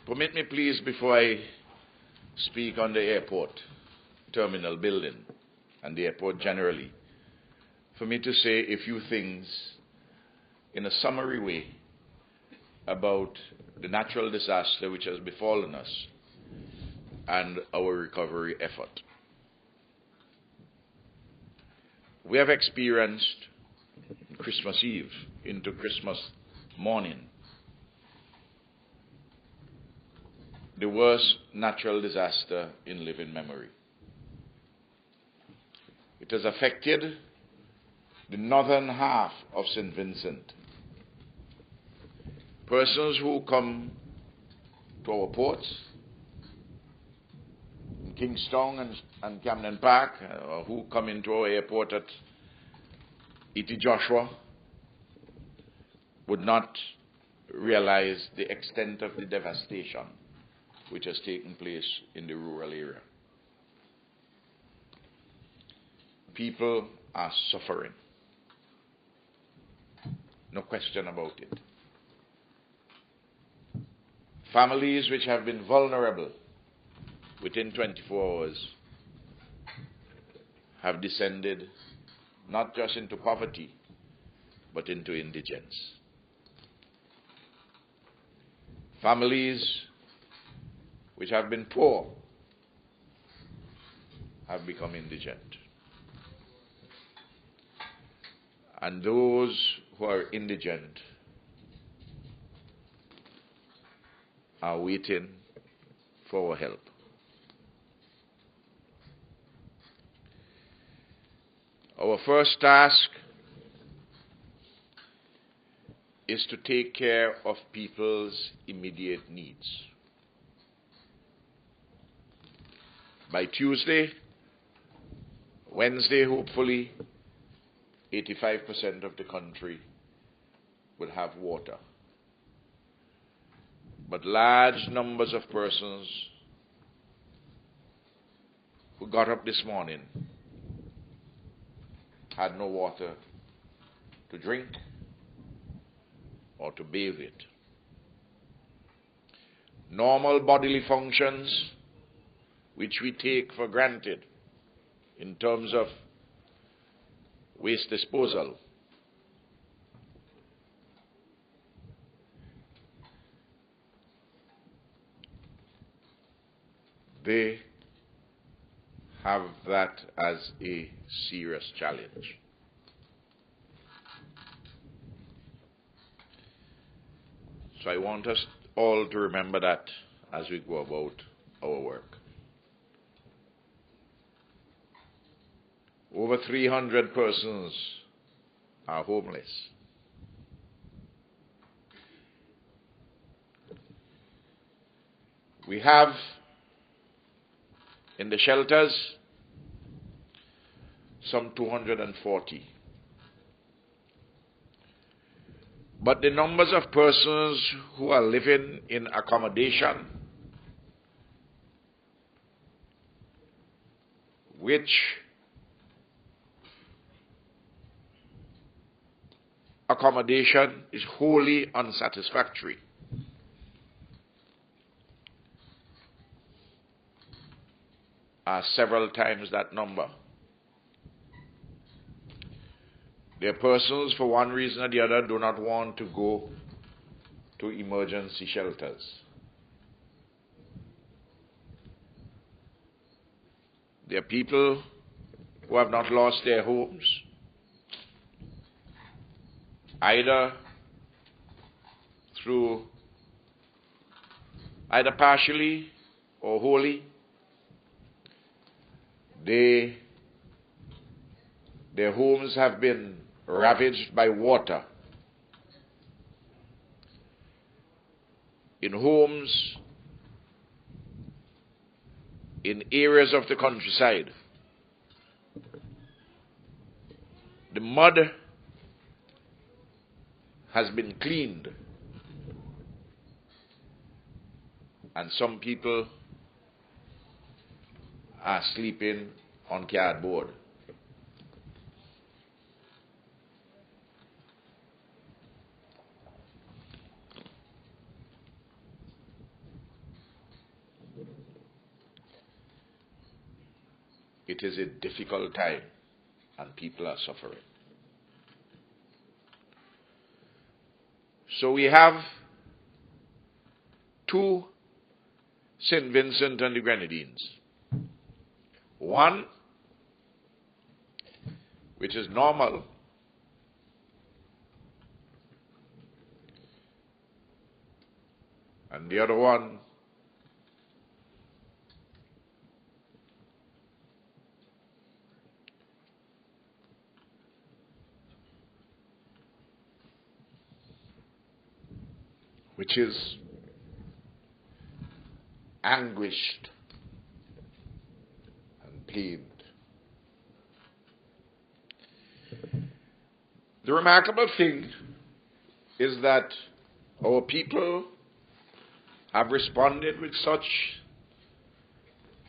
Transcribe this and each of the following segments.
Permit me, please, before I speak on the airport terminal building and the airport generally, for me to say a few things in a summary way about the natural disaster which has befallen us and our recovery effort. We have experienced Christmas Eve into Christmas morning the worst natural disaster in living memory. It has affected the northern half of St. Vincent. Persons who come to our ports in Kingstown and Camden Park, or who come into our airport at E.T. Joshua, would not realize the extent of the devastation which has taken place in the rural area. People are suffering. No question about it. Families which have been vulnerable within 24 hours have descended not just into poverty, but into indigence. Families which have been poor have become indigent. And those who are indigent are waiting for our help. Our first task is to take care of people's immediate needs. By Tuesday, Wednesday, hopefully, 85% of the country will have water. But large numbers of persons who got up this morning had no water to drink or to bathe it. Normal bodily functions which we take for granted in terms of waste disposal, they have that as a serious challenge. So I want us all to remember that as we go about our work. Over 300 persons are homeless. We have in the shelters some 240. But the numbers of persons who are living in accommodation, which accommodation is wholly unsatisfactory, are several times that number. There are persons, for one reason or the other, do not want to go to emergency shelters. There are people who have not lost their homes, either partially or wholly. Their homes have been ravaged by water. In homes in areas of the countryside, the mud has been cleaned, and some people are sleeping on cardboard. it is a difficult time and people are suffering. So we have two St. Vincent and the Grenadines. One, which is normal, and the other one, which is anguished and pained. The remarkable thing is that our people have responded with such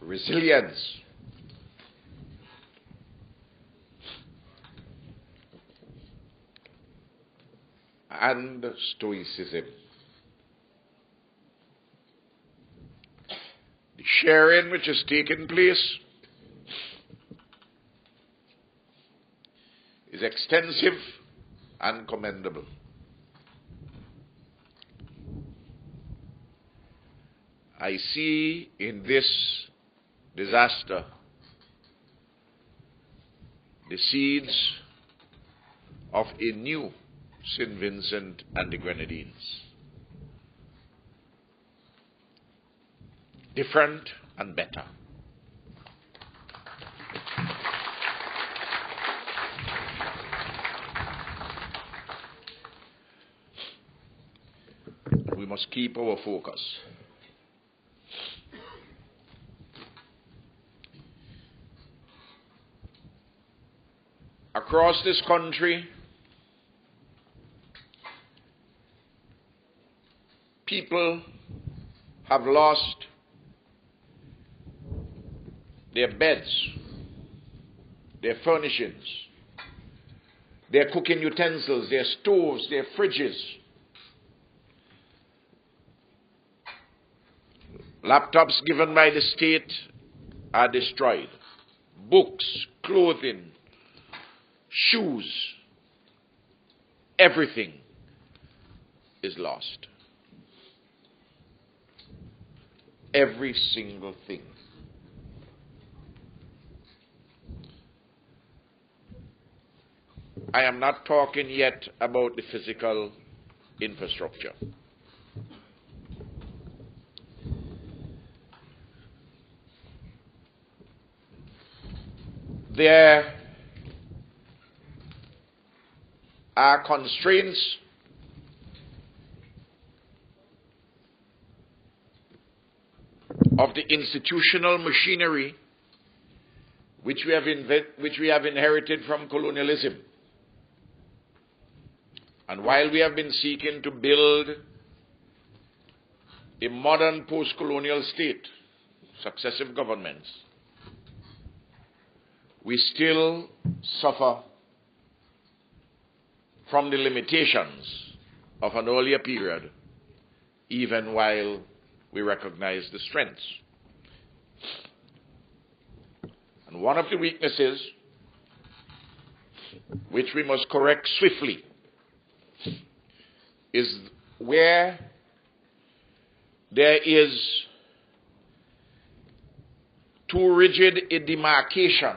resilience and stoicism. The sharing which has taken place is extensive and commendable. I see in this disaster the seeds of a new St. Vincent and the Grenadines. Different and better. We must keep our focus. Across this country, people have lost their beds, their furnishings, their cooking utensils, their stoves, their fridges. Laptops given by the state are destroyed. Books, clothing, shoes, everything is lost. Every single thing. I am not talking yet about the physical infrastructure. There are constraints of the institutional machinery which we have inherited from colonialism. And while we have been seeking to build a modern post-colonial state, successive governments, we still suffer from the limitations of an earlier period, even while we recognize the strengths. And one of the weaknesses, which we must correct swiftly, is where there is too rigid a demarcation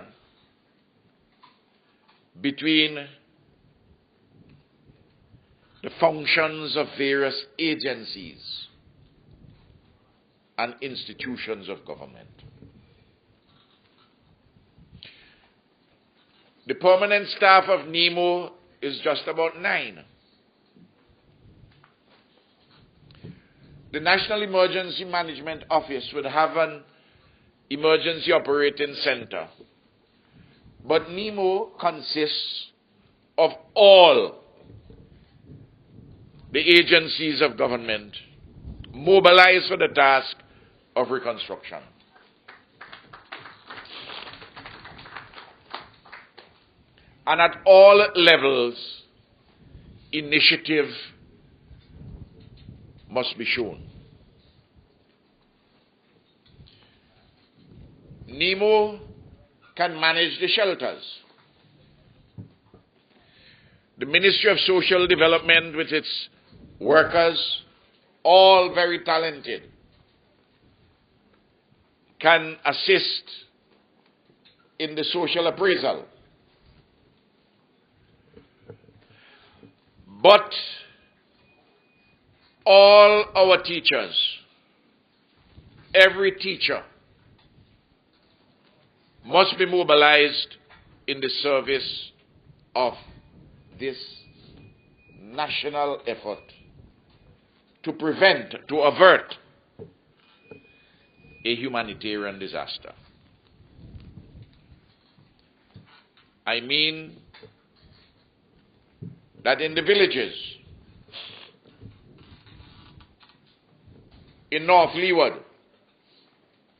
between the functions of various agencies and institutions of government. The permanent staff of NEMO is just about 9. The National Emergency Management Office would have an emergency operating center. But NEMO consists of all the agencies of government mobilized for the task of reconstruction. And at all levels, initiative must be shown. NEMO can manage the shelters. The Ministry of Social Development with its workers, all very talented, can assist in the social appraisal. But all our teachers, every teacher, must be mobilized in the service of this national effort to prevent, to avert a humanitarian disaster. I mean that in the villages, in North Leeward,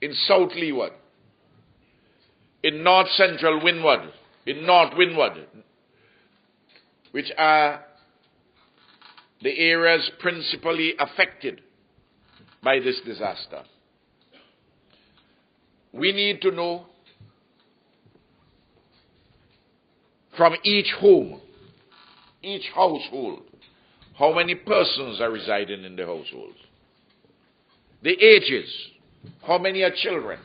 in South Leeward, in North Central Windward, in North Windward, which are the areas principally affected by this disaster. We need to know from each home, each household, how many persons are residing in the household. The ages, how many are children.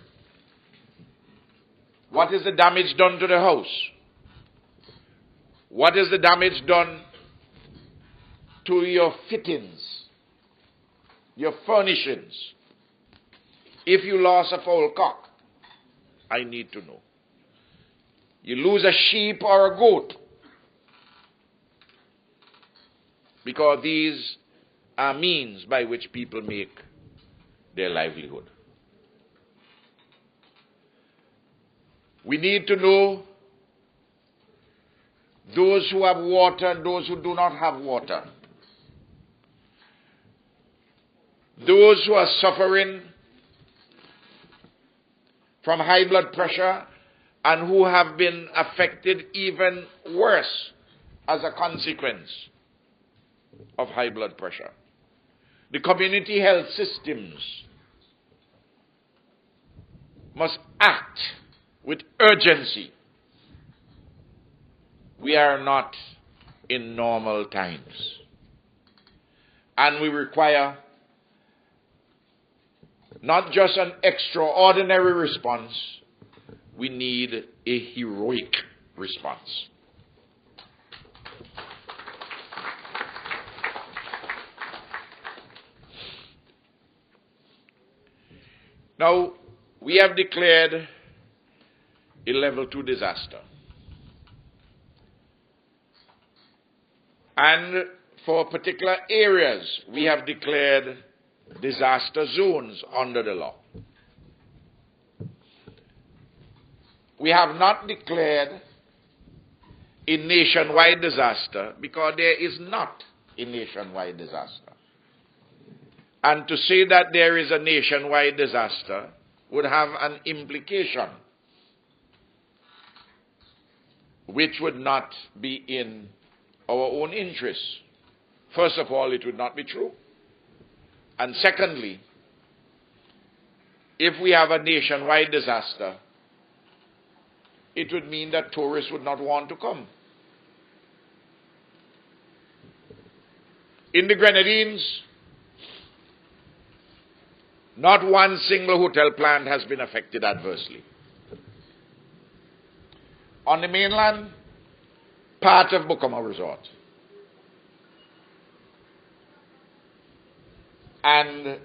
What is the damage done to the house? What is the damage done to your fittings, your furnishings? If you lost a fowl cock, I need to know. You lose a sheep or a goat, because these are means by which people make their livelihood. We need to know those who have water and those who do not have water. Those who are suffering from high blood pressure and who have been affected even worse as a consequence of high blood pressure. The community health systems must act with urgency. We are not in normal times. And we require not just an extraordinary response, we need a heroic response. Now, we have declared a level 2 disaster. And for particular areas, we have declared disaster zones under the law. We have not declared a nationwide disaster because there is not a nationwide disaster. And to say that there is a nationwide disaster would have an implication which would not be in our own interests. First of all, it would not be true. And secondly, if we have a nationwide disaster, it would mean that tourists would not want to come. In the Grenadines, not one single hotel plant has been affected adversely. On the mainland, part of Bukama Resort. And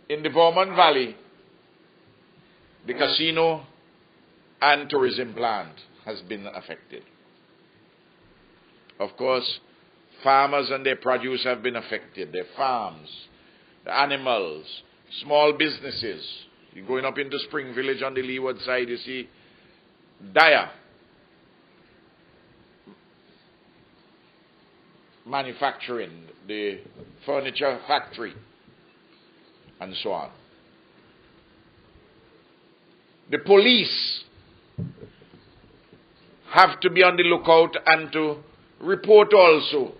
in the Vormont Valley, the casino and tourism plant has been affected. Of course, farmers and their produce have been affected, their farms, the animals, small businesses. You're going up into Spring Village on the leeward side, you see dire manufacturing, the furniture factory, and so on. The police have to be on the lookout and to report also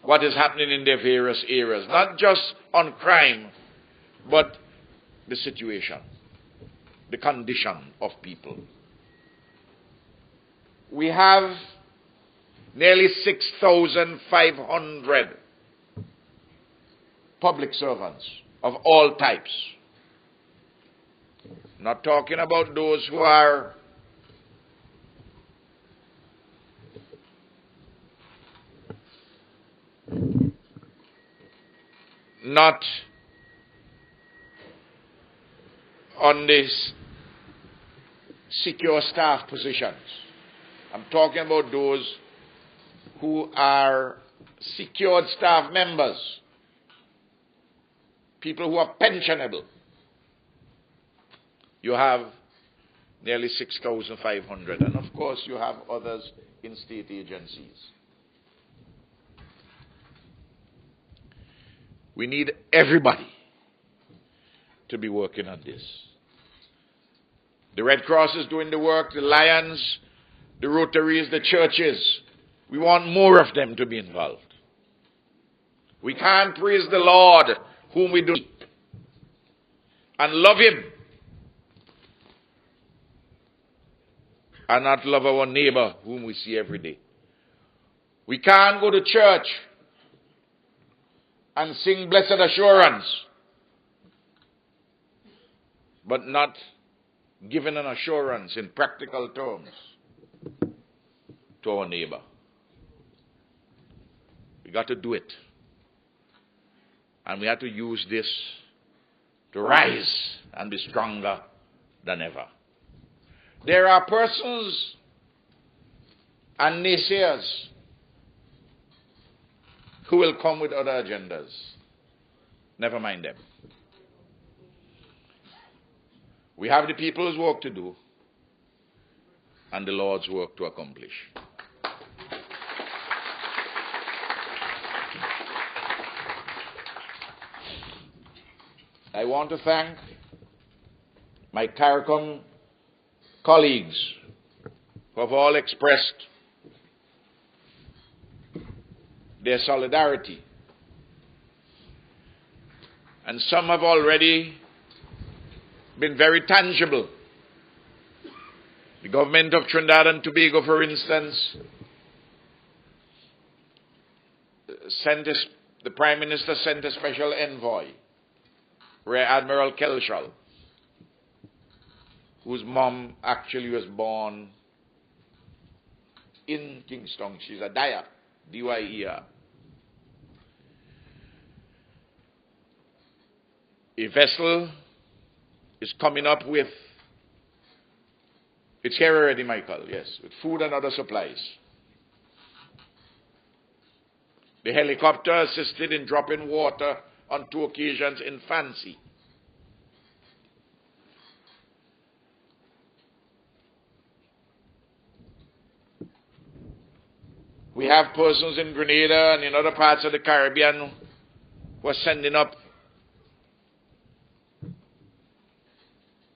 what is happening in their various areas, not just on crime, but the situation, the condition of people. We have nearly 6,500 public servants of all types. Not talking about those who are not on these secure staff positions. I'm talking about those who are secured staff members, people who are pensionable. You have nearly 6,500, and of course you have others in state agencies. We need everybody to be working on this. The Red Cross is doing the work, the Lions, the Rotaries, the churches. We want more of them to be involved. We can't praise the Lord, whom we do, and love Him, and not love our neighbor, whom we see every day. We can't go to church and sing Blessed Assurance, but not giving an assurance in practical terms to our neighbor. We got to do it. And we have to use this to rise and be stronger than ever. There are persons and naysayers who will come with other agendas. Never mind them. We have the people's work to do and the Lord's work to accomplish. I want to thank my CARICOM colleagues who have all expressed their solidarity. And some have already been very tangible. The government of Trinidad and Tobago, for instance, the Prime Minister sent a special envoy, Rear Admiral Kelshall, whose mom actually was born in Kingston. She's a Dyer, D-Y-E-R. A vessel is coming up with, it's here already, Michael, yes, with food and other supplies. The helicopter assisted in dropping water on 2 occasions in Fancy. We have persons in Grenada and in other parts of the Caribbean who are sending up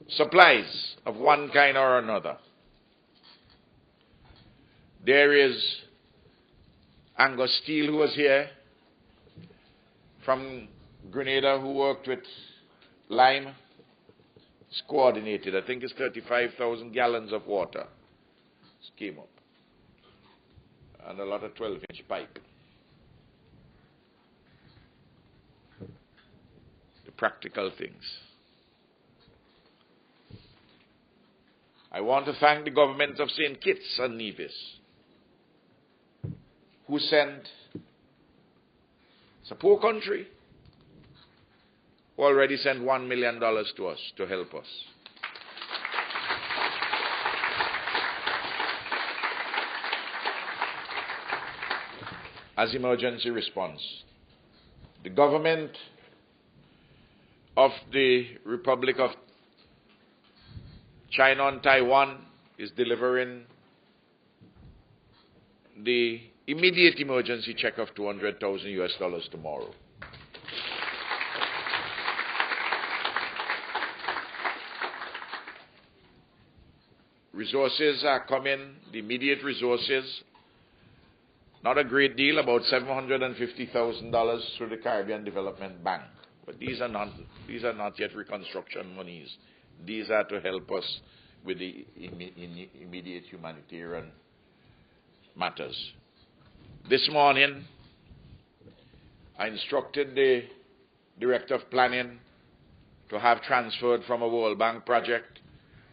supplies of one kind or another. There is Angus Steele, who was here from Grenada, who worked with Lime. It's coordinated. I think it's 35,000 gallons of water. This came up. And a lot of 12-inch pipe. The practical things. I want to thank the government of St. Kitts and Nevis, who sent, it's a poor country, who already sent $1 million to us to help us. As emergency response. The government of the Republic of China and Taiwan is delivering the immediate emergency check of $200,000 tomorrow. Resources are coming, the immediate resources. Not a great deal, about $750,000 through the Caribbean Development Bank. But these are not yet reconstruction monies. These are to help us with the immediate humanitarian matters. This morning, I instructed the Director of Planning to have transferred from a World Bank project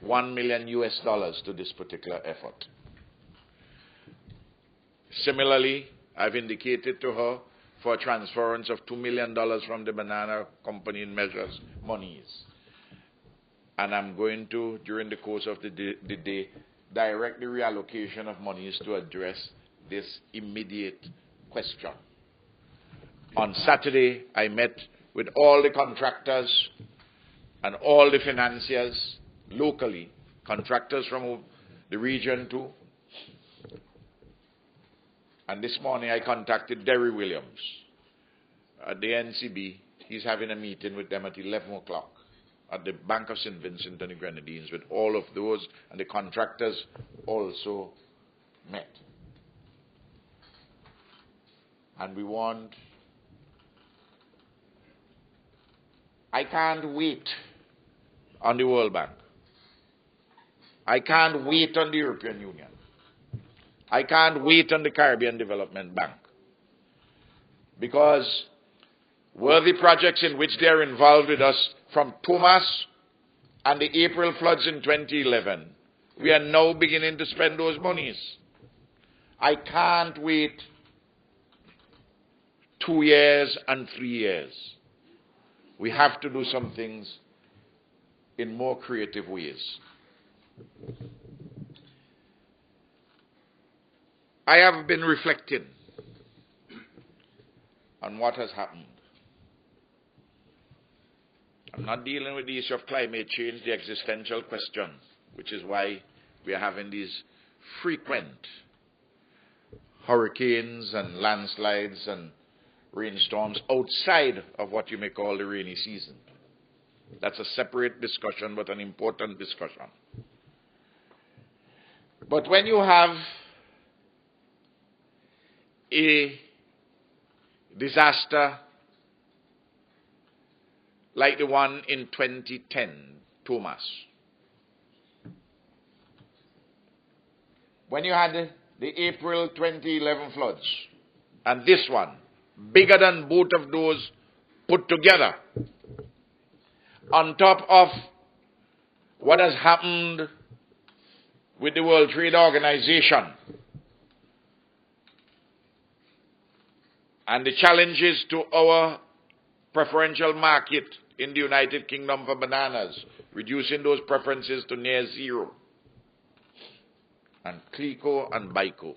$1 million to this particular effort. Similarly, I've indicated to her for a transference of $2 million from the banana company in measures monies. And I'm going to, during the course of the day, direct the reallocation of monies to address this immediate question. On Saturday, I met with all the contractors and all the financiers locally, contractors from the region too. And this morning I contacted Derry Williams at the NCB. He's having a meeting with them at 11 o'clock at the Bank of St. Vincent and the Grenadines, with all of those, and the contractors also met. And we want, I can't wait on the World Bank. I can't wait on the European Union. I can't wait on the Caribbean Development Bank. Because worthy projects in which they are involved with us, from Thomas and the April floods in 2011, we are now beginning to spend those monies. I can't wait 2 years and 3 years. We have to do some things in more creative ways. I have been reflecting on what has happened. I'm not dealing with the issue of climate change, the existential question, which is why we are having these frequent hurricanes and landslides and rainstorms outside of what you may call the rainy season. That's a separate discussion, but an important discussion. But when you have a disaster like the one in 2010, Thomas, when you had the April 2011 floods, and this one, bigger than both of those put together, on top of what has happened with the World Trade Organization and the challenges to our preferential market in the United Kingdom for bananas, reducing those preferences to near zero, and CLICO and BICO,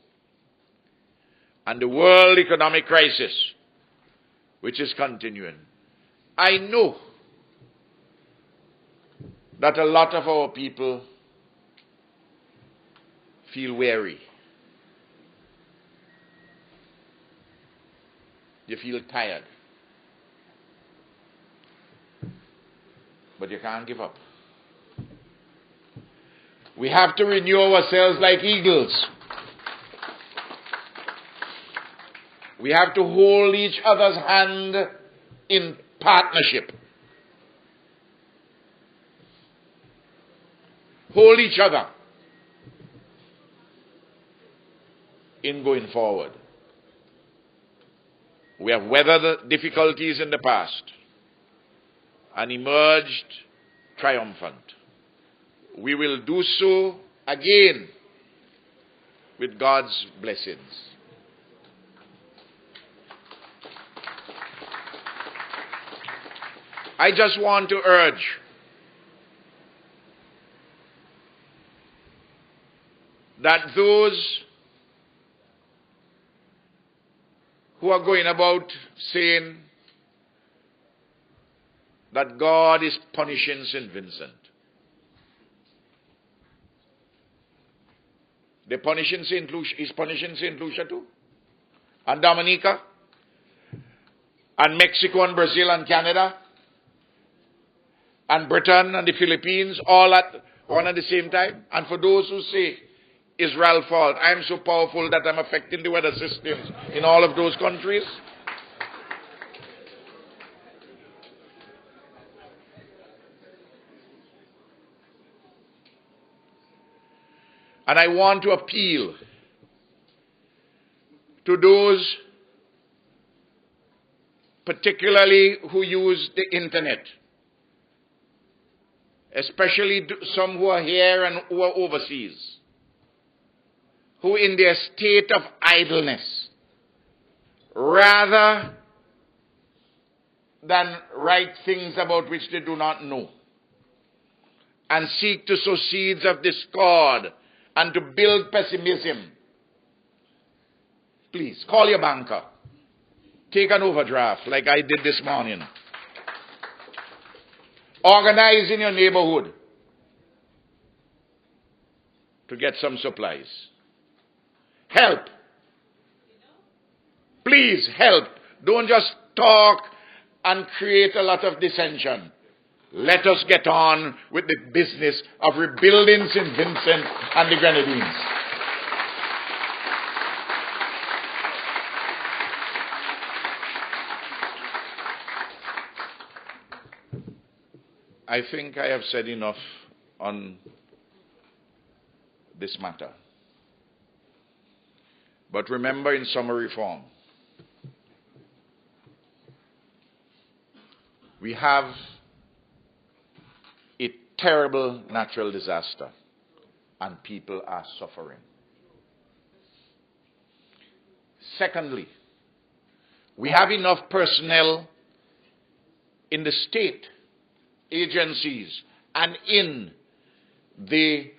and the world economic crisis, which is continuing. I know that a lot of our people feel weary. You feel tired. But you can't give up. We have to renew ourselves like eagles. We have to hold each other's hand in partnership. Hold each other in going forward. We have weathered the difficulties in the past and emerged triumphant. We will do so again with God's blessings. I just want to urge that those who are going about saying that God is punishing St. Vincent, they're punishing St. Lucia, he's punishing St. Lucia too, and Dominica, and Mexico and Brazil and Canada, and Britain and the Philippines, all at one at the same time. And for those who say Israel's fault, I'm so powerful that I'm affecting the weather systems in all of those countries. And I want to appeal to those particularly who use the internet, especially some who are here and who are overseas, who in their state of idleness, rather than write things about which they do not know, and seek to sow seeds of discord and to build pessimism, please call your banker. Take an overdraft like I did this morning. Organize in your neighborhood to get some supplies. Help. Please help. Don't just talk and create a lot of dissension. Let us get on with the business of rebuilding St. Vincent and the Grenadines. I think I have said enough on this matter. But remember, in summary form, we have a terrible natural disaster and people are suffering. Secondly, we have enough personnel in the state agencies and in the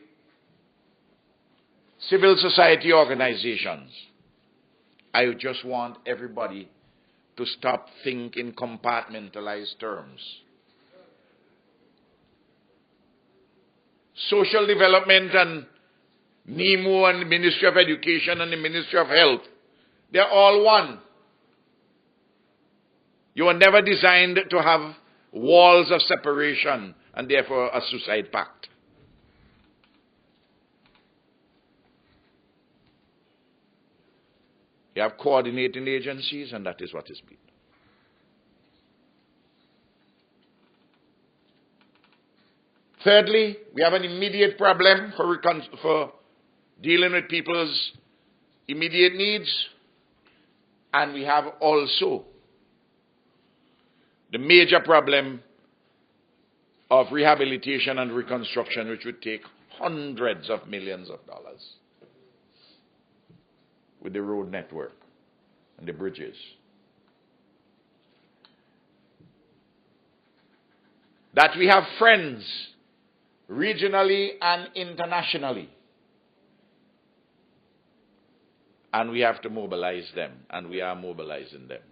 civil society organizations. I just want everybody to stop thinking in compartmentalized terms. Social development and NEMO and the Ministry of Education and the Ministry of Health, they're all one. You were never designed to have walls of separation and therefore a suicide pact. You have coordinating agencies, and that is what is being. Thirdly, we have an immediate problem for dealing with people's immediate needs, and we have also the major problem of rehabilitation and reconstruction, which would take hundreds of millions of dollars with the road network and the bridges. That we have friends regionally and internationally, and we have to mobilize them, and we are mobilizing them.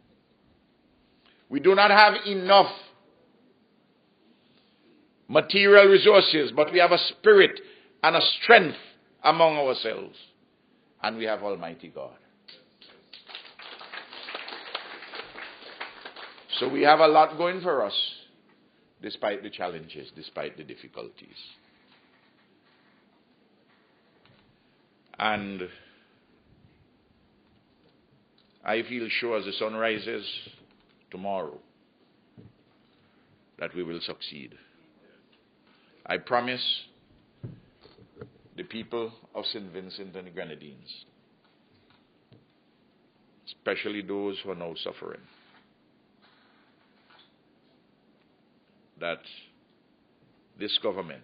We do not have enough material resources, but we have a spirit and a strength among ourselves. And we have Almighty God. So we have a lot going for us, despite the challenges, despite the difficulties. And I feel sure as the sun rises tomorrow that we will succeed. I promise the people of St. Vincent and the Grenadines, especially those who are now suffering, that this government,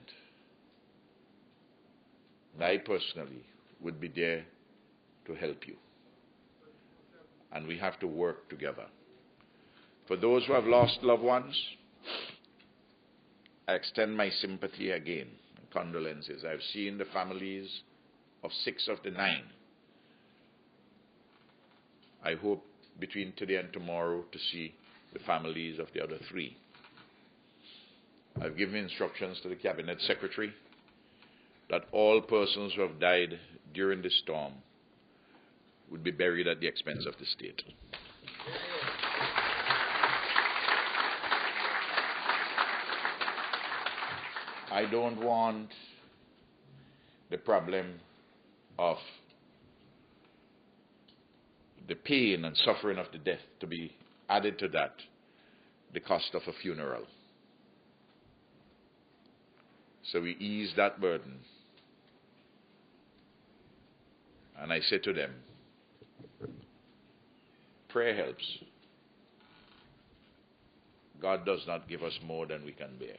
and I personally, would be there to help you. And we have to work together. For those who have lost loved ones, I extend my sympathy again and condolences. I've seen the families of 6 of the 9. I hope between today and tomorrow to see the families of the other 3. I've given instructions to the Cabinet Secretary that all persons who have died during the storm would be buried at the expense of the state. I don't want the problem of the pain and suffering of the death to be added to that, the cost of a funeral. So we ease that burden. And I say to them, prayer helps. God does not give us more than we can bear.